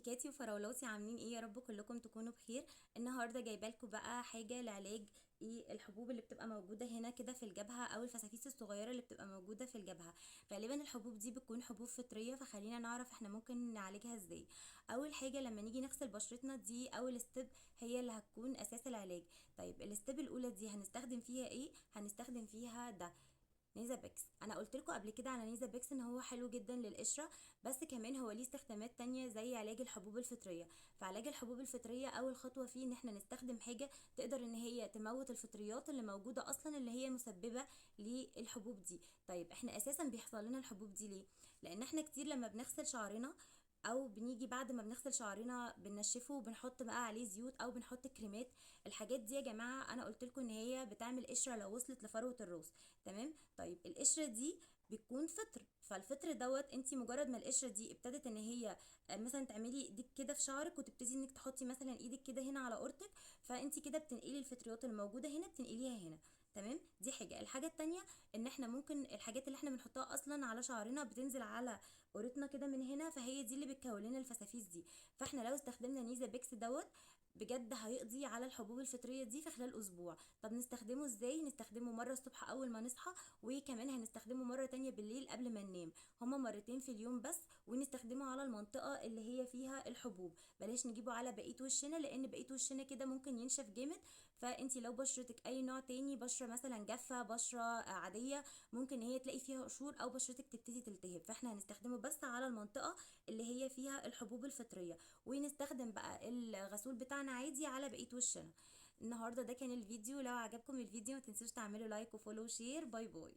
كاتي وفراولاتي عاملين ايه؟ يا رب كلكم تكونوا بخير. النهارده جايبه لكم بقى حاجه لعلاج ايه الحبوب اللي بتبقى موجوده هنا كده في الجبهه، او الفسافيس الصغيره اللي بتبقى موجوده في الجبهه. غالبا الحبوب دي بتكون حبوب فطريه، فخلينا نعرف احنا ممكن نعالجها ازاي. اول حاجه لما نيجي نغسل بشرتنا، دي اول ستيب هي اللي هتكون اساس العلاج. طيب الستيب الاولى دي هنستخدم فيها ايه؟ هنستخدم فيها ده نيزا بيكس. انا قلت لكم قبل كده على نيزا بيكس ان هو حلو جدا للقشره، بس كمان هو ليه استخدامات تانية زي علاج الحبوب الفطريه. فعلاج الحبوب الفطريه اول خطوه فيه ان احنا نستخدم حاجه تقدر ان هي تموت الفطريات اللي موجوده اصلا، اللي هي مسببه للحبوب دي. طيب احنا اساسا بيحصل لنا الحبوب دي ليه؟ لان احنا كتير لما بنغسل شعرنا، او بنيجي بعد ما بنغسل شعرنا بننشفه وبنحط بقى عليه زيوت او بنحط كريمات. الحاجات دي يا جماعه انا قلت لكم ان هي بتعمل قشره لو وصلت لفروه الراس. تمام. طيب القشره دي بتكون فطر، فالفطر دوت انت مجرد ما القشره دي ابتدت ان هي مثلا تعملي ايدك كده في شعرك وتبتدي انك تحطي مثلا ايدك كده هنا على اورتك، فانت كده بتنقلي الفطريات الموجوده هنا بتنقليها هنا. تمام. دي حاجه. الحاجه التانية ان احنا ممكن الحاجات اللي احنا بنحطها اصلا على شعرنا بتنزل على قورتنا كده من هنا، فهي دي اللي بتكون لنا الفسافيس دي. فاحنا لو استخدمنا نيزا بيكس دوت بجد هيقضي على الحبوب الفطريه دي في خلال اسبوع. طب نستخدمه ازاي؟ نستخدمه مره الصبح اول ما نصحى، وكمان هنستخدمه مره تانية بالليل قبل ما ننام. هما مرتين في اليوم بس، ونستخدمه على المنطقه اللي هي فيها الحبوب. بلاش نجيبه على بقيه وشنا، لان بقيه وشنا كده ممكن ينشف جامد. فانتي لو بشرتك اي نوع تاني، بشره مثلا جافه، بشره عاديه، ممكن هي تلاقي فيها قشور او بشرتك تبتدي تلتهب. فاحنا هنستخدمه بس على المنطقه اللي هي فيها الحبوب الفطريه، ونستخدم بقى الغسول بتاعنا عادي على بقيه وشنا. النهارده ده كان الفيديو. لو عجبكم الفيديو ما تنسوش تعملوا لايك وفولو وشير. باي باي.